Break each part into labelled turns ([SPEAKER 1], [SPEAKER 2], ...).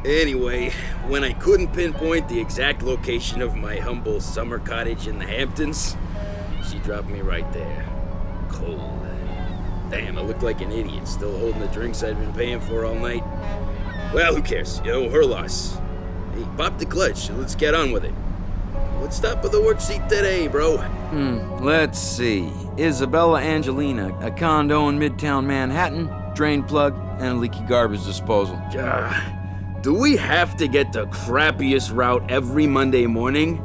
[SPEAKER 1] Anyway, when I couldn't pinpoint the exact location of my humble summer cottage in the Hamptons, she dropped me right there. Cold. Damn, I look like an idiot, still holding the drinks I'd been paying for all night. Well, who cares? Her loss. Hey, pop the clutch, let's get on with it. What's up with the work seat today, bro?
[SPEAKER 2] Let's see. Isabella Angelina, a condo in Midtown Manhattan, drain plug, and a leaky garbage disposal.
[SPEAKER 1] Do we have to get the crappiest route every Monday morning?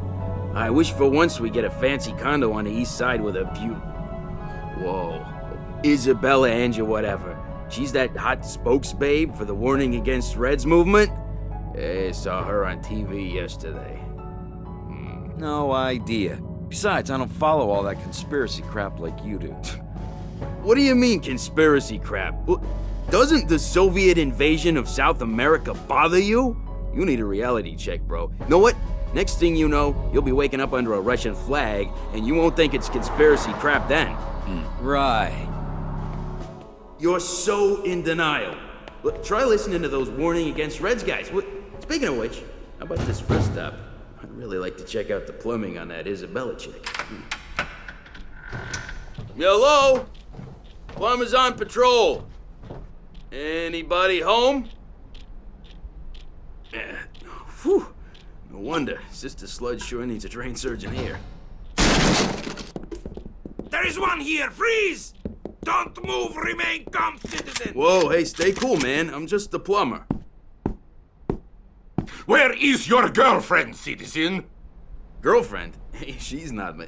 [SPEAKER 1] I wish for once we get a fancy condo on the east side with a view. Whoa. Isabella Angel whatever. She's that hot spokesbabe for the Warning Against Reds movement? I saw her on TV yesterday.
[SPEAKER 2] No idea. Besides, I don't follow all that conspiracy crap like you do.
[SPEAKER 1] What do you mean, conspiracy crap? Doesn't the Soviet invasion of South America bother you? You need a reality check, bro. Know what? Next thing you know, you'll be waking up under a Russian flag, and you won't think it's conspiracy crap then.
[SPEAKER 2] Right.
[SPEAKER 1] You're so in denial. Look, try listening to those Warning Against Reds guys. Speaking of which, how about this first stop? I'd really like to check out the plumbing on that Isabella chick. Hello? Plumber's on patrol. Anybody home? Whew. No wonder. Sister Sludge sure needs a trained surgeon here.
[SPEAKER 3] There is one here! Freeze! Don't move! Remain calm, citizen!
[SPEAKER 1] Whoa, hey, stay cool, man. I'm just the plumber.
[SPEAKER 3] Where is your girlfriend, citizen?
[SPEAKER 1] Girlfriend? Hey, she's not me.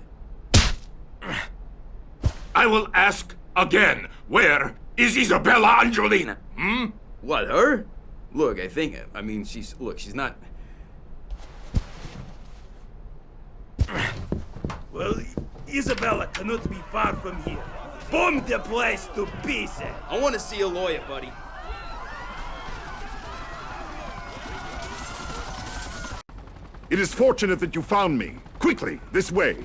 [SPEAKER 3] I will ask again. Where is Isabella Angelina?
[SPEAKER 1] What, her? Look, she's not...
[SPEAKER 3] Well, Isabella cannot be far from here. Bomb the place to pieces!
[SPEAKER 1] I want to see a lawyer, buddy.
[SPEAKER 4] It is fortunate that you found me. Quickly, this way.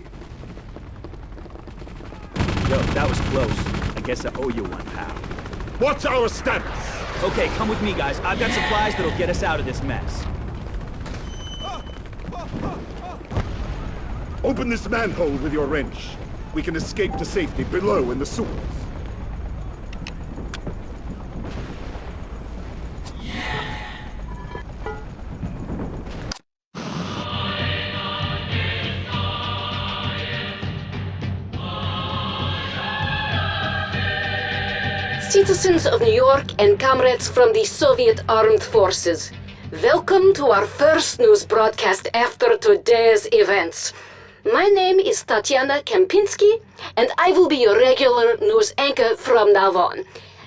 [SPEAKER 5] Yo, that was close. I guess I owe you one, pal.
[SPEAKER 4] What's our status?
[SPEAKER 5] Okay, come with me, guys. I've got supplies that'll get us out of this mess.
[SPEAKER 4] Open this manhole with your wrench. We can escape to safety below in the sewers.
[SPEAKER 6] Citizens of New York and comrades from the Soviet Armed Forces, welcome to our first news broadcast after today's events. My name is Tatiana Kempinski, and I will be your regular news anchor from now on.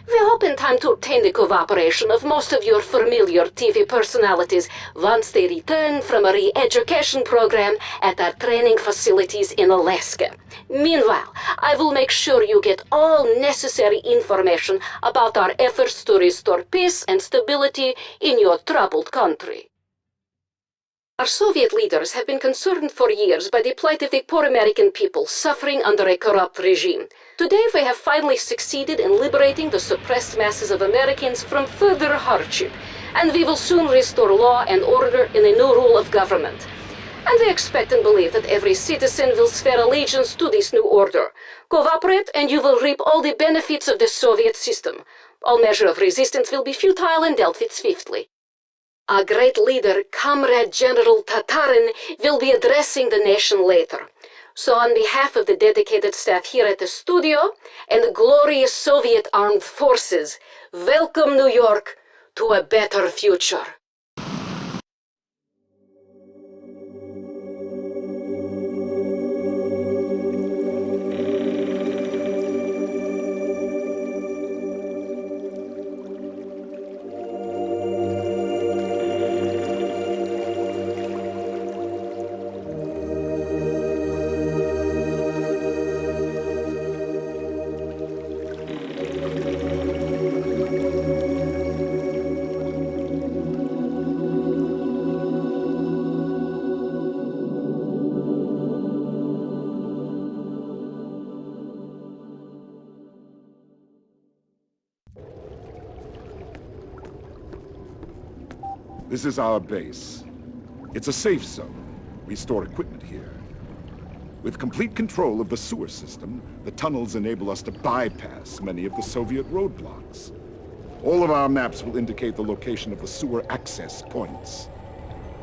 [SPEAKER 6] We hope in time to obtain the cooperation of most of your familiar TV personalities once they return from a re-education program at our training facilities in Alaska. Meanwhile, I will make sure you get all necessary information about our efforts to restore peace and stability in your troubled country. Our Soviet leaders have been concerned for years by the plight of the poor American people suffering under a corrupt regime. Today we have finally succeeded in liberating the suppressed masses of Americans from further hardship, and we will soon restore law and order in a new rule of government. And we expect and believe that every citizen will swear allegiance to this new order. Cooperate and you will reap all the benefits of the Soviet system. All measure of resistance will be futile and dealt with swiftly. Our great leader, Comrade General Tatarin, will be addressing the nation later. So on behalf of the dedicated staff here at the studio and the glorious Soviet Armed Forces, welcome New York to a better future.
[SPEAKER 4] This is our base. It's a safe zone. We store equipment here. With complete control of the sewer system, the tunnels enable us to bypass many of the Soviet roadblocks. All of our maps will indicate the location of the sewer access points.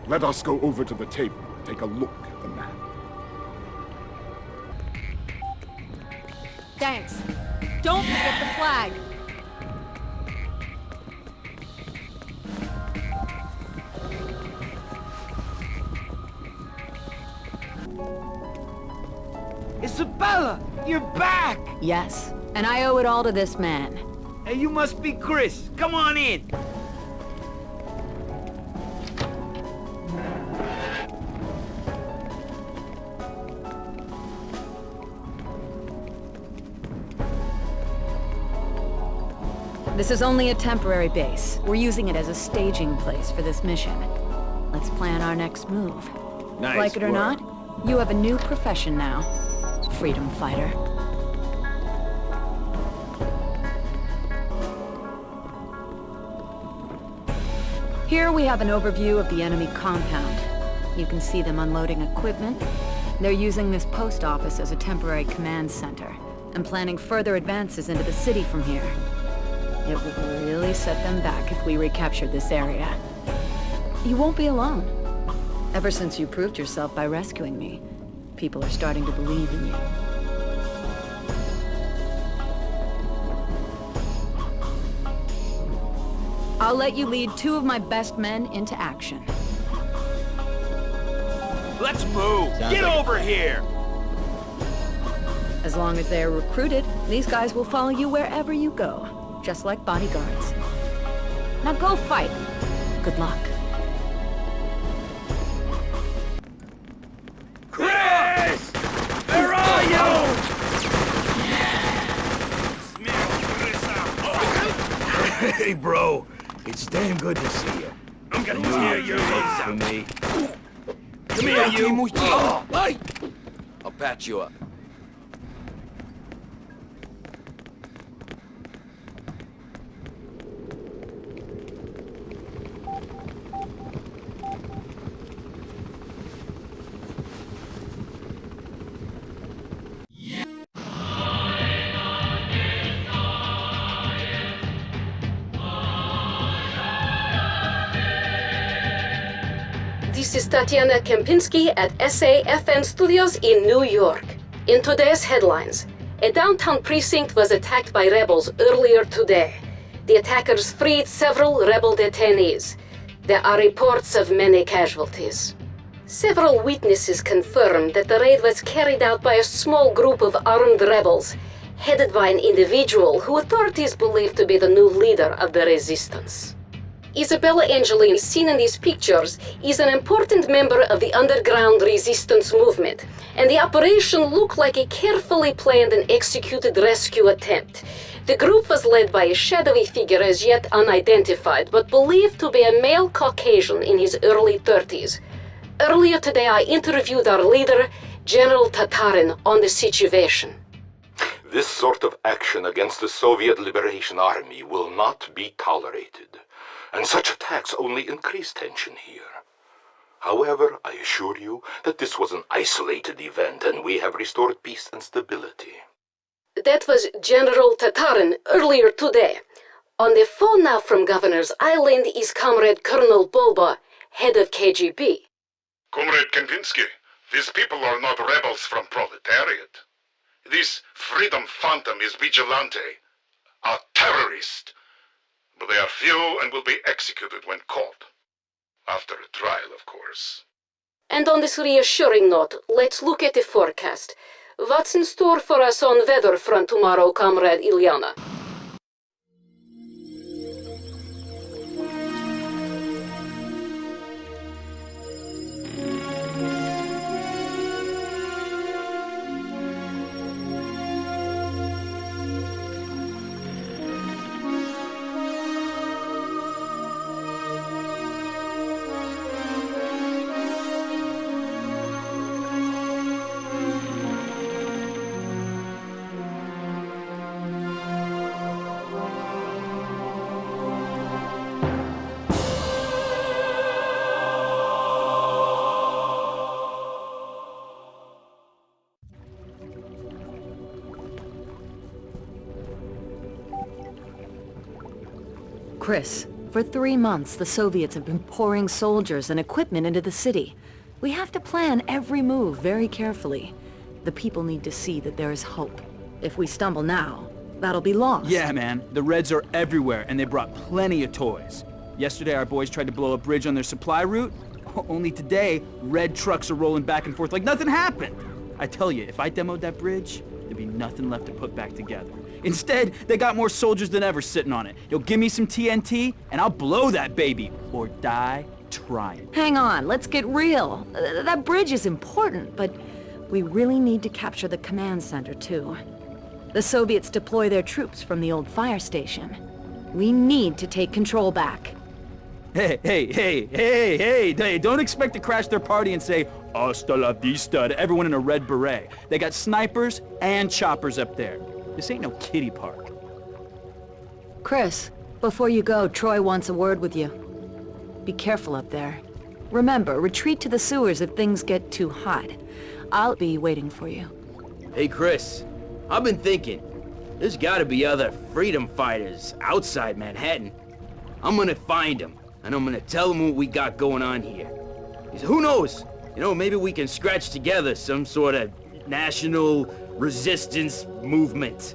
[SPEAKER 4] Let us go over to the table and take a look at the map.
[SPEAKER 7] Thanks. Don't forget the flag.
[SPEAKER 8] Isabella, you're back!
[SPEAKER 7] Yes, and I owe it all to this man.
[SPEAKER 8] Hey, you must be Chris. Come on in.
[SPEAKER 7] This is only a temporary base. We're using it as a staging place for this mission. Let's plan our next move.
[SPEAKER 8] Nice
[SPEAKER 7] Like it or
[SPEAKER 8] work.
[SPEAKER 7] not, you have a new profession now. Freedom fighter. Here we have an overview of the enemy compound. You can see them unloading equipment. They're using this post office as a temporary command center, and planning further advances into the city from here. It will really set them back if we recapture this area. You won't be alone. Ever since you proved yourself by rescuing me, people are starting to believe in you. I'll let you lead 2 of my best men into action.
[SPEAKER 8] Let's move. Get over here.
[SPEAKER 7] As long as they're recruited, these guys will follow you wherever you go, just like bodyguards. Now go fight. Good luck.
[SPEAKER 3] Chris! Where are you?
[SPEAKER 1] Hey, bro. It's damn good to see you.
[SPEAKER 3] I'm gonna tear your legs
[SPEAKER 1] For
[SPEAKER 3] out.
[SPEAKER 1] me.
[SPEAKER 3] Come here, you.
[SPEAKER 2] Oh, hey! I'll patch you up.
[SPEAKER 6] This is Tatiana Kempinski at SAFN Studios in New York. In today's headlines, a downtown precinct was attacked by rebels earlier today. The attackers freed several rebel detainees. There are reports of many casualties. Several witnesses confirmed that the raid was carried out by a small group of armed rebels, headed by an individual who authorities believe to be the new leader of the resistance. Isabella Angelini, seen in these pictures, is an important member of the underground resistance movement, and the operation looked like a carefully planned and executed rescue attempt. The group was led by a shadowy figure as yet unidentified, but believed to be a male Caucasian in his early 30s. Earlier today, I interviewed our leader, General Tatarin, on the situation.
[SPEAKER 9] This sort of action against the Soviet Liberation Army will not be tolerated, and such attacks only increase tension here. However, I assure you that this was an isolated event and we have restored peace and stability.
[SPEAKER 6] That was General Tatarin earlier today. On the phone now from Governor's Island is Comrade Colonel Bulba, head of KGB.
[SPEAKER 4] Comrade Kandinsky, these people are not rebels from proletariat. This freedom phantom is vigilante, a terrorist. But they are few and will be executed when caught. After a trial, of course.
[SPEAKER 6] And on this reassuring note, let's look at the forecast. What's in store for us on weather front tomorrow, Comrade Ilyana?
[SPEAKER 7] Chris, for 3 months, the Soviets have been pouring soldiers and equipment into the city. We have to plan every move very carefully. The people need to see that there is hope. If we stumble now, that'll be lost.
[SPEAKER 5] Yeah, man. The Reds are everywhere, and they brought plenty of toys. Yesterday, our boys tried to blow a bridge on their supply route. Only today, Red trucks are rolling back and forth like nothing happened. I tell you, if I demoed that bridge, there'd be nothing left to put back together. Instead, they got more soldiers than ever sitting on it. You'll give me some TNT, and I'll blow that baby, or die trying.
[SPEAKER 7] Hang on, let's get real. That bridge is important, but we really need to capture the command center, too. The Soviets deploy their troops from the old fire station. We need to take control back.
[SPEAKER 5] Hey, don't expect to crash their party and say, "Hasta la vista" to everyone in a red beret. They got snipers and choppers up there. This ain't no kiddie park.
[SPEAKER 7] Chris, before you go, Troy wants a word with you. Be careful up there. Remember, retreat to the sewers if things get too hot. I'll be waiting for you.
[SPEAKER 1] Hey, Chris. I've been thinking. There's gotta be other freedom fighters outside Manhattan. I'm gonna find them, and I'm gonna tell them what we got going on here. Because who knows? You know, maybe we can scratch together some sort of national resistance movement.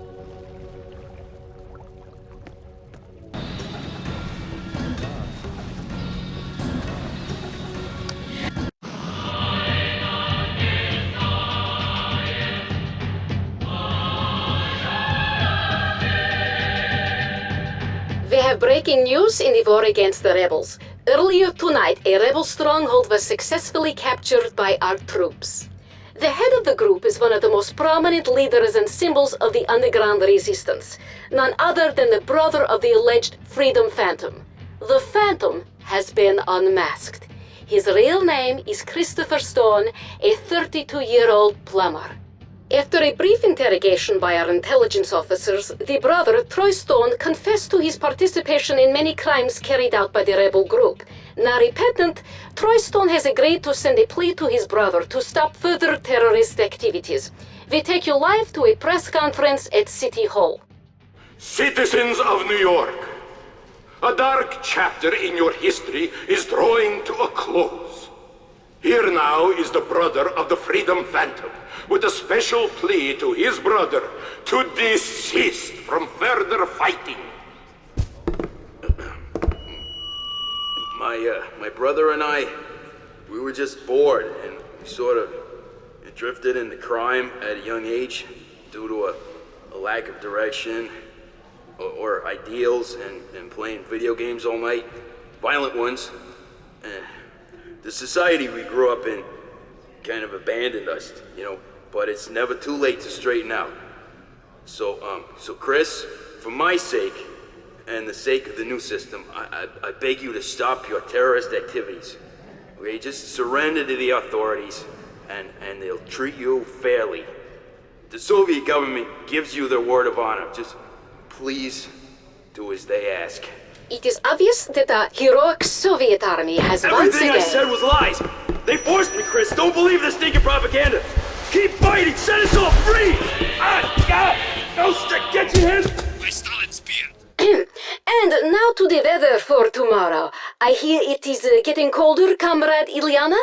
[SPEAKER 6] We have breaking news in the war against the rebels. Earlier tonight, a rebel stronghold was successfully captured by our troops. The head of the group is one of the most prominent leaders and symbols of the underground resistance, none other than the brother of the alleged Freedom Phantom. The Phantom has been unmasked. His real name is Christopher Stone, a 32-year-old plumber. After a brief interrogation by our intelligence officers, the brother, Troy Stone, confessed to his participation in many crimes carried out by the rebel group. Now repentant, Troy Stone has agreed to send a plea to his brother to stop further terrorist activities. We take you live to a press conference at City Hall.
[SPEAKER 9] Citizens of New York, a dark chapter in your history is drawing to a close. Here now is the brother of the Freedom Phantom, with a special plea to his brother to desist from further fighting.
[SPEAKER 1] My brother and I, we were just bored, and we sort of drifted into crime at a young age due to a lack of direction or ideals and playing video games all night, violent ones. The society we grew up in kind of abandoned us, you know, but it's never too late to straighten out. So Chris, for my sake, and the sake of the new system, I beg you to stop your terrorist activities. Okay, just surrender to the authorities, and they'll treat you fairly. The Soviet government gives you their word of honor. Just please do as they ask.
[SPEAKER 6] It is obvious that the heroic Soviet army has once
[SPEAKER 1] Everything
[SPEAKER 6] again...
[SPEAKER 1] I said was lies! They forced me, Chris! Don't believe this stinking propaganda! Keep fighting! Set us all free! No stick! Get your hands! My Stalin's beard!
[SPEAKER 6] And now to the weather for tomorrow. I hear it is getting colder, Comrade Ilyana?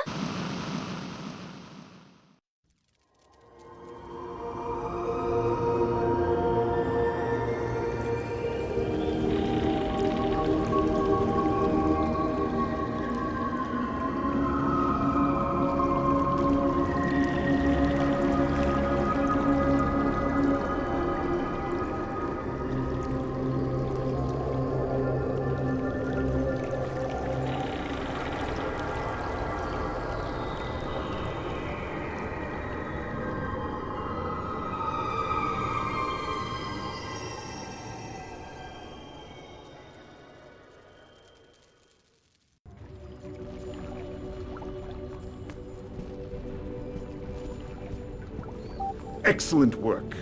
[SPEAKER 4] Excellent work.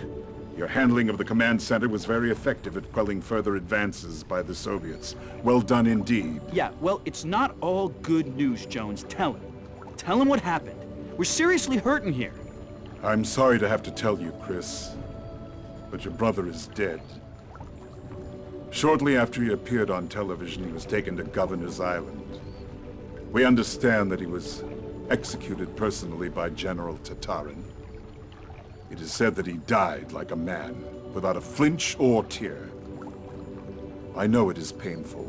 [SPEAKER 4] Your handling of the command center was very effective at quelling further advances by the Soviets. Well done indeed.
[SPEAKER 5] Yeah, well, it's not all good news, Jones. Tell him. Tell him what happened. We're seriously hurting here.
[SPEAKER 4] I'm sorry to have to tell you, Chris, but your brother is dead. Shortly after he appeared on television, he was taken to Governor's Island. We understand that he was executed personally by General Tatarin. It is said that he died like a man, without a flinch or tear. I know it is painful,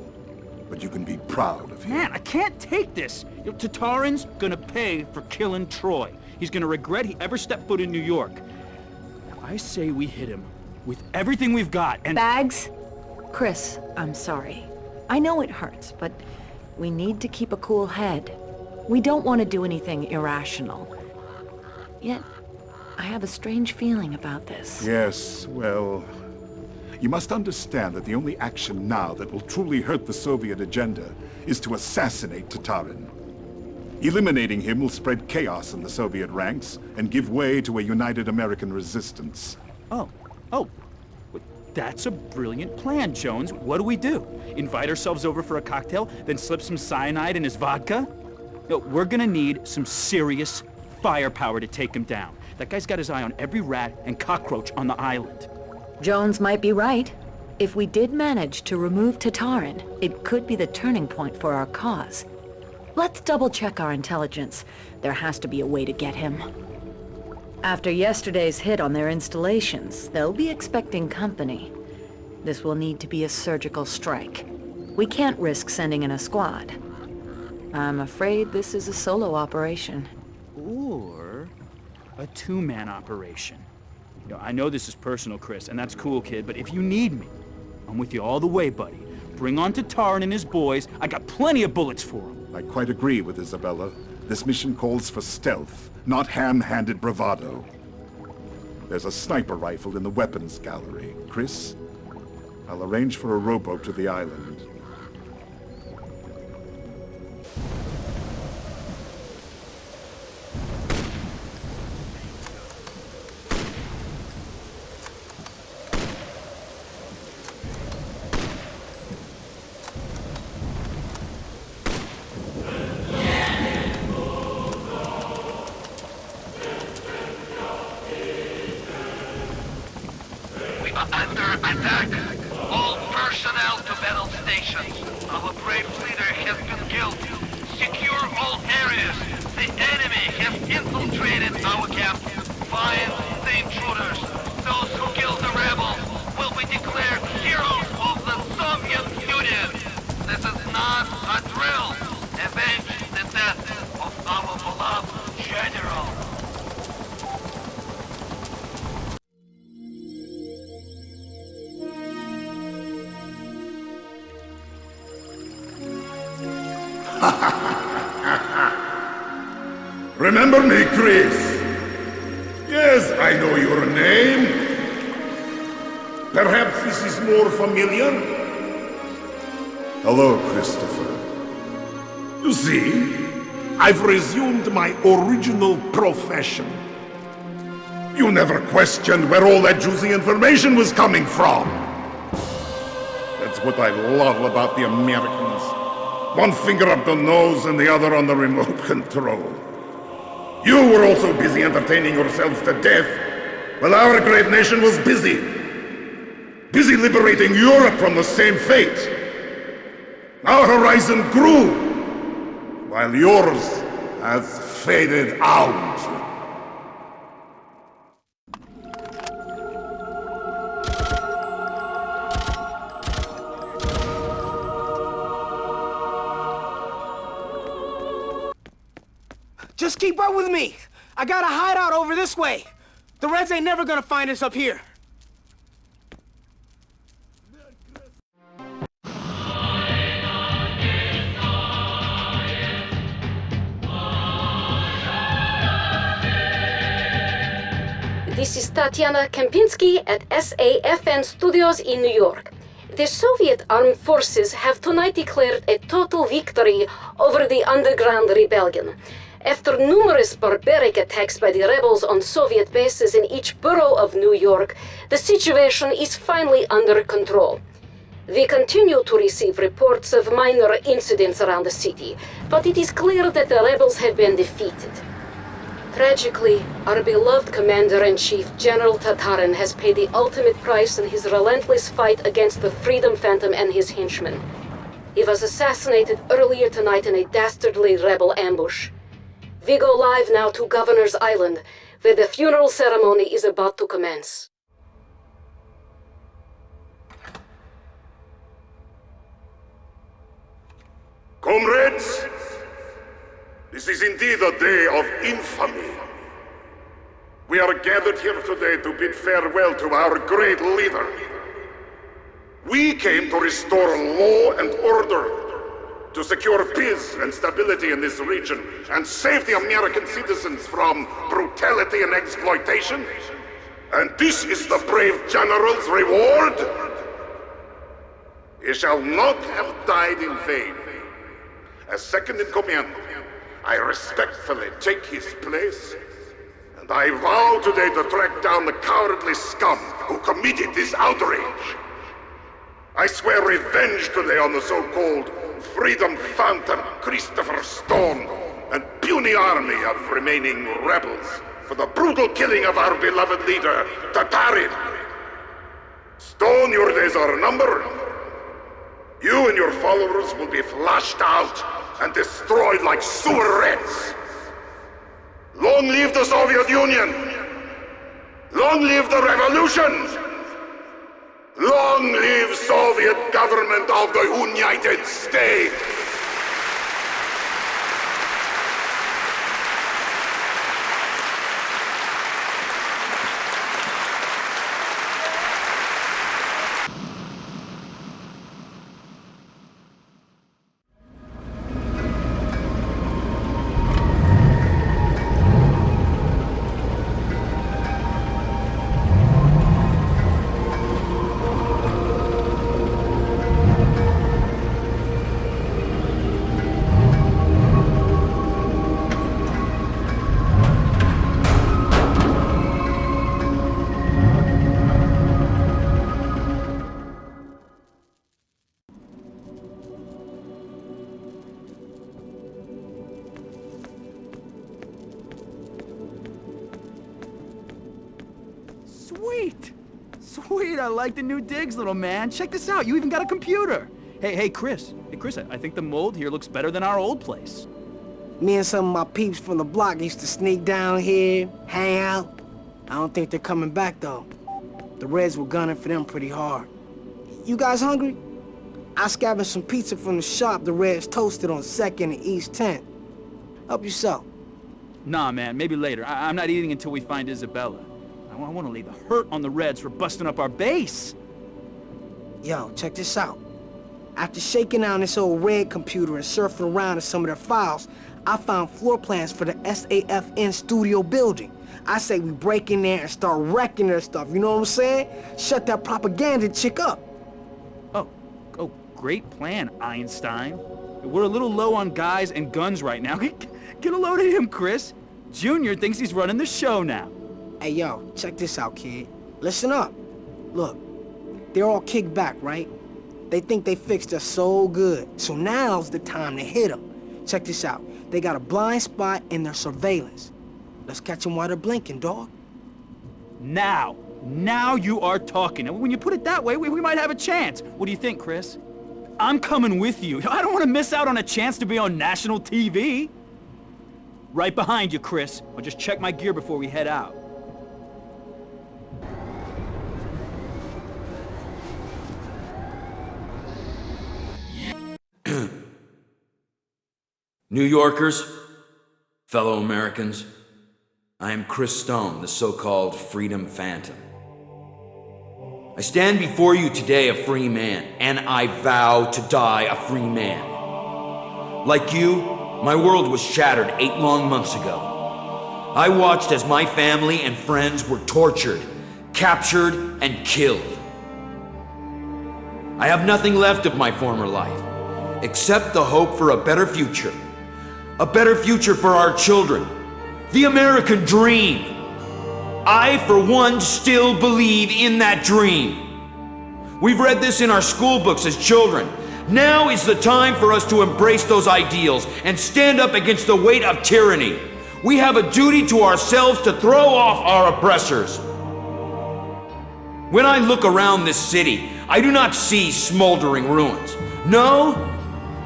[SPEAKER 4] but you can be proud of him.
[SPEAKER 5] Man, I can't take this! Tatarin's gonna pay for killing Troy. He's gonna regret he ever stepped foot in New York. I say we hit him with everything we've got, and—
[SPEAKER 7] Bags? Chris, I'm sorry. I know it hurts, but we need to keep a cool head. We don't want to do anything irrational. Yet, I have a strange feeling about this.
[SPEAKER 4] Yes, well, you must understand that the only action now that will truly hurt the Soviet agenda is to assassinate Tatarin. Eliminating him will spread chaos in the Soviet ranks and give way to a united American resistance.
[SPEAKER 5] Oh. That's a brilliant plan, Jones. What do we do? Invite ourselves over for a cocktail, then slip some cyanide in his vodka? No, we're gonna need some serious firepower to take him down. That guy's got his eye on every rat and cockroach on the island.
[SPEAKER 7] Jones might be right. If we did manage to remove Tatarin, it could be the turning point for our cause. Let's double-check our intelligence. There has to be a way to get him. After yesterday's hit on their installations, they'll be expecting company. This will need to be a surgical strike. We can't risk sending in a squad. I'm afraid this is a solo operation.
[SPEAKER 5] Or a two-man operation. You know, I know this is personal, Chris, and that's cool, kid, but if you need me, I'm with you all the way, buddy. Bring on Tatarin and his boys. I got plenty of bullets for them.
[SPEAKER 4] I quite agree with Isabella. This mission calls for stealth, not ham-handed bravado. There's a sniper rifle in the weapons gallery. Chris, I'll arrange for a rowboat to the island.
[SPEAKER 10] Under attack! All personnel to battle stations. Our brave leader has been killed. Secure all areas. The enemy has infiltrated our camp. Find the intruders. Those who killed the rebels will be declared heroes of the Soviet Union. This is not a drill. Avenge the death of our beloved general.
[SPEAKER 4] Remember me, Chris? Yes, I know your name. Perhaps this is more familiar? Hello, Christopher. You see, I've resumed my original profession. You never questioned where all that juicy information was coming from. That's what I love about the Americans. One finger up the nose and the other on the remote control. You were also busy entertaining yourselves to death, while our great nation was busy. Busy liberating Europe from the same fate. Our horizon grew, while yours has faded out.
[SPEAKER 11] Just keep up with me. I got a hideout over this way. The Reds ain't never gonna find us up here.
[SPEAKER 6] This is Tatiana Kempinski at SAFN Studios in New York. The Soviet armed forces have tonight declared a total victory over the underground rebellion. After numerous barbaric attacks by the rebels on Soviet bases in each borough of New York, the situation is finally under control. We continue to receive reports of minor incidents around the city, but it is clear that the rebels have been defeated. Tragically, our beloved Commander-in-Chief, General Tatarin, has paid the ultimate price in his relentless fight against the Freedom Phantom and his henchmen. He was assassinated earlier tonight in a dastardly rebel ambush. We go live now to Governor's Island, where the funeral ceremony is about to commence.
[SPEAKER 4] Comrades, this is indeed a day of infamy. We are gathered here today to bid farewell to our great leader. We came to restore law and order, to secure peace and stability in this region, and save the American citizens from brutality and exploitation. And this is the brave general's reward? He shall not have died in vain. As second in command, I respectfully take his place, and I vow today to track down the cowardly scum who committed this outrage. I swear revenge today on the so-called Freedom Phantom, Christopher Stone, and puny army of remaining rebels for the brutal killing of our beloved leader, Tatarin. Stone, your days are numbered. You and your followers will be flushed out and destroyed like sewer rats. Long live the Soviet Union! Long live the revolution! Long live Soviet government of the United States!
[SPEAKER 5] Sweet! Sweet, I like the new digs, little man. Check this out, you even got a computer. Hey, Chris. Hey, Chris, I think the mold here looks better than our old place.
[SPEAKER 11] Me and some of my peeps from the block used to sneak down here, hang out. I don't think they're coming back, though. The Reds were gunning for them pretty hard. You guys hungry? I scavenged some pizza from the shop the Reds toasted on 2nd and East 10th. Help yourself.
[SPEAKER 5] Nah, man, maybe later. I'm not eating until we find Isabella. I want to lay the hurt on the Reds for busting up our base.
[SPEAKER 11] Yo, check this out. After shaking down this old Red computer and surfing around in some of their files, I found floor plans for the SAFN studio building. I say we break in there and start wrecking their stuff, you know what I'm saying? Shut that propaganda chick up.
[SPEAKER 5] Oh, great plan, Einstein. We're a little low on guys and guns right now. Get a load of him, Chris. Junior thinks he's running the show now.
[SPEAKER 11] Hey, yo, check this out, kid. Listen up. Look, they're all kicked back, right? They think they fixed us so good, so now's the time to hit them. Check this out. They got a blind spot in their surveillance. Let's catch them while they're blinking, dog.
[SPEAKER 5] Now you are talking. And when you put it that way, we might have a chance. What do you think, Chris? I'm coming with you. I don't want to miss out on a chance to be on national TV. Right behind you, Chris. I'll just check my gear before we head out.
[SPEAKER 2] New Yorkers, fellow Americans, I am Chris Stone, the so-called Freedom Phantom. I stand before you today a free man, and I vow to die a free man. Like you, my world was shattered 8 long months ago. I watched as my family and friends were tortured, captured, and killed. I have nothing left of my former life, except the hope for a better future. A better future for our children. The American dream. I, for one, still believe in that dream. We've read this in our school books as children. Now is the time for us to embrace those ideals and stand up against the weight of tyranny. We have a duty to ourselves to throw off our oppressors. When I look around this city, I do not see smoldering ruins. No,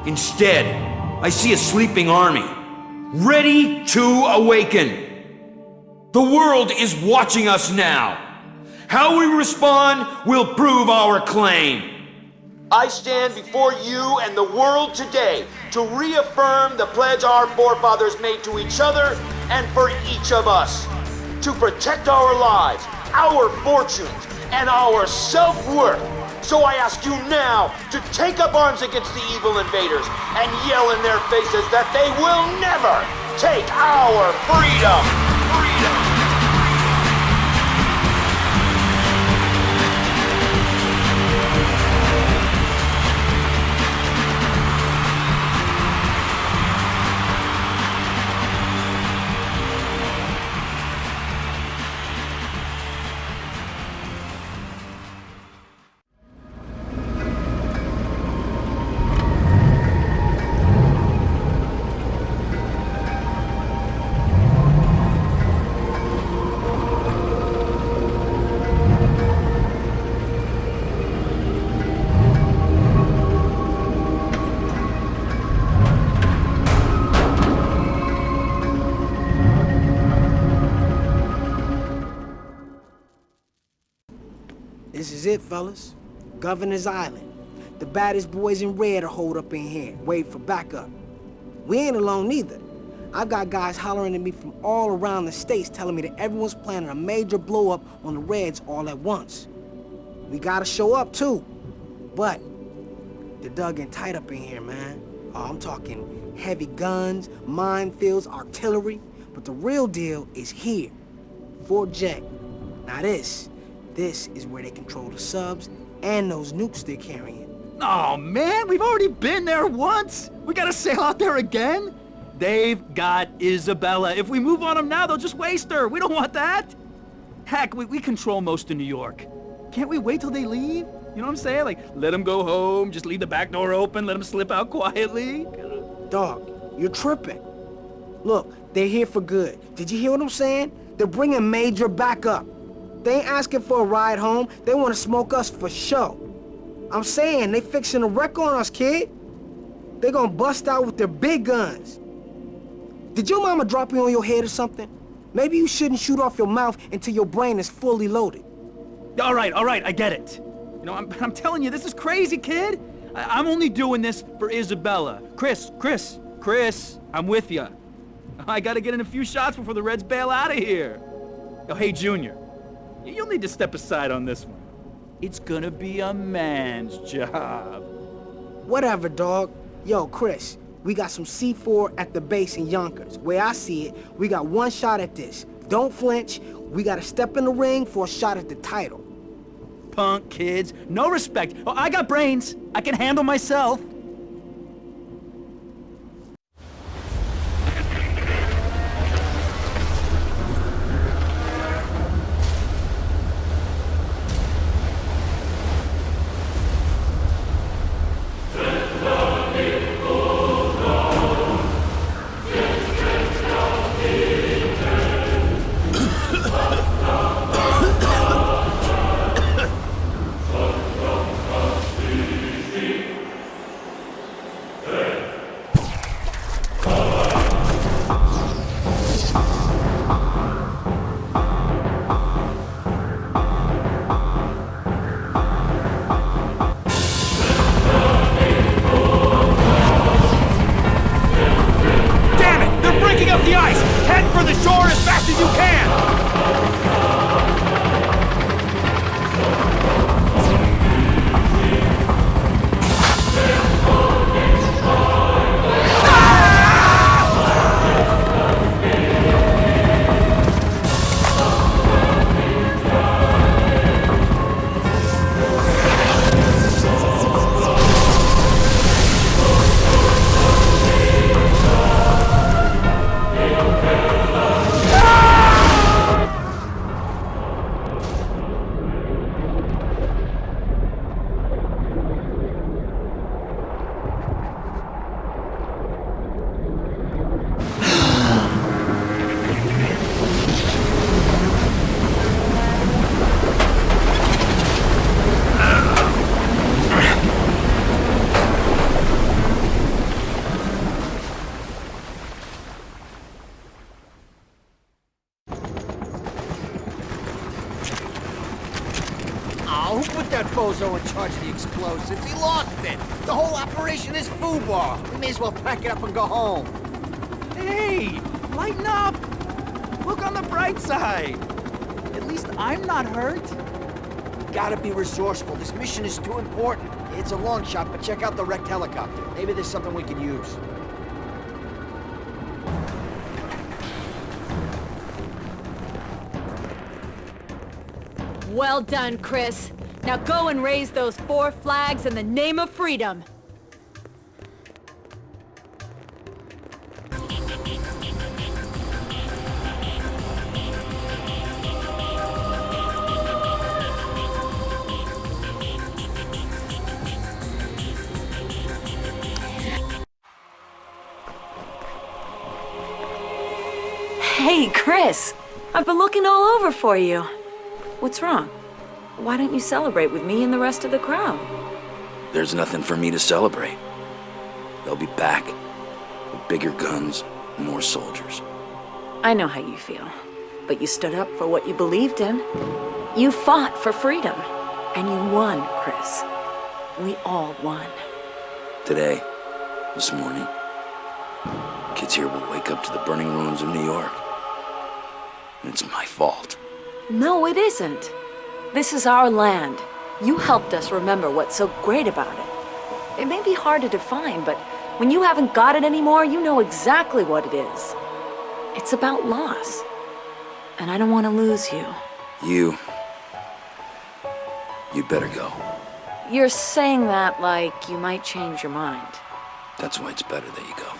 [SPEAKER 2] instead, I see a sleeping army, ready to awaken. The world is watching us now. How we respond will prove our claim. I stand before you and the world today to reaffirm the pledge our forefathers made to each other and for each of us. To protect our lives, our fortunes, and our self-worth. So I ask you now to take up arms against the evil invaders and yell in their faces that they will never take our freedom!
[SPEAKER 11] This is it, fellas. Governor's Island. The baddest boys in red are holed up in here, waiting for backup. We ain't alone either. I've got guys hollering at me from all around the states telling me that everyone's planning a major blow-up on the Reds all at once. We gotta show up, too. But they're dug in tight up in here, man. Oh, I'm talking heavy guns, minefields, artillery. But the real deal is here. Fort J. Now this is where they control the subs and those nukes they're carrying.
[SPEAKER 5] Oh, man, we've already been there once. We gotta sail out there again? They've got Isabella. If we move on them now, they'll just waste her. We don't want that. Heck, we control most of New York. Can't we wait till they leave? You know what I'm saying? Like, let them go home, just leave the back door open, let them slip out quietly.
[SPEAKER 11] Dog, you're tripping. Look, they're here for good. Did you hear what I'm saying? They're bringing major backup. They ain't asking for a ride home. They want to smoke us for show. I'm saying, they fixing a wreck on us, kid. They gonna bust out with their big guns. Did your mama drop you on your head or something? Maybe you shouldn't shoot off your mouth until your brain is fully loaded.
[SPEAKER 5] All right, I get it. You know, I'm telling you, this is crazy, kid. I'm only doing this for Isabella. Chris, I'm with ya. I gotta get in a few shots before the Reds bail out of here. Oh, hey, Junior. You'll need to step aside on this one. It's gonna be a man's job.
[SPEAKER 11] Whatever, dog. Yo, Chris, we got some C4 at the base in Yonkers. Way I see it, we got one shot at this. Don't flinch. We gotta step in the ring for a shot at the title.
[SPEAKER 5] Punk kids, no respect. Oh, I got brains. I can handle myself.
[SPEAKER 12] bozo in charge of the explosives. He lost it. The whole operation is foobar. We may as well pack it up and go home.
[SPEAKER 5] Hey, lighten up. Look on the bright side. At least I'm not hurt.
[SPEAKER 12] Gotta be resourceful. This mission is too important. It's a long shot, but check out the wrecked helicopter. Maybe there's something we can use.
[SPEAKER 7] Well done, Chris. Now go and raise those 4 flags in the name of freedom.
[SPEAKER 13] Hey, Chris. I've been looking all over for you. What's wrong? Why don't you celebrate with me and the rest of the crowd?
[SPEAKER 2] There's nothing for me to celebrate. They'll be back with bigger guns, more soldiers.
[SPEAKER 13] I know how you feel, but you stood up for what you believed in. You fought for freedom, and you won, Chris. We all won.
[SPEAKER 2] Today, this morning, kids here will wake up to the burning ruins of New York. And it's my fault.
[SPEAKER 13] No, it isn't. This is our land. You helped us remember what's so great about it. It may be hard to define, but when you haven't got it anymore, you know exactly what it is. It's about loss. And I don't want to lose you.
[SPEAKER 2] You'd better go.
[SPEAKER 13] You're saying that like you might change your mind.
[SPEAKER 2] That's why it's better that you go.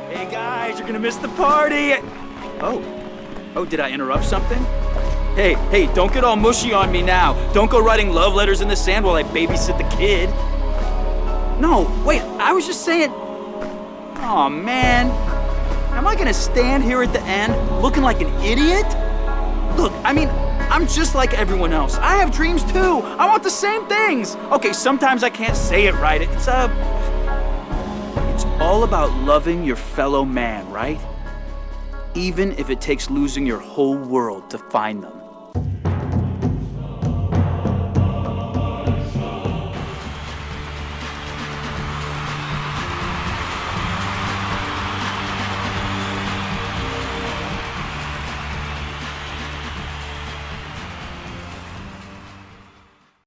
[SPEAKER 5] Hey guys, you're gonna miss the party! Oh, did I interrupt something? Hey, don't get all mushy on me now. Don't go writing love letters in the sand while I babysit the kid. No, wait, I was just saying... Aw, man. Am I gonna stand here at the end looking like an idiot? Look, I mean, I'm just like everyone else. I have dreams too. I want the same things. Okay, sometimes I can't say it right. It's all about loving your fellow man, right? Even if it takes losing your whole world to find them.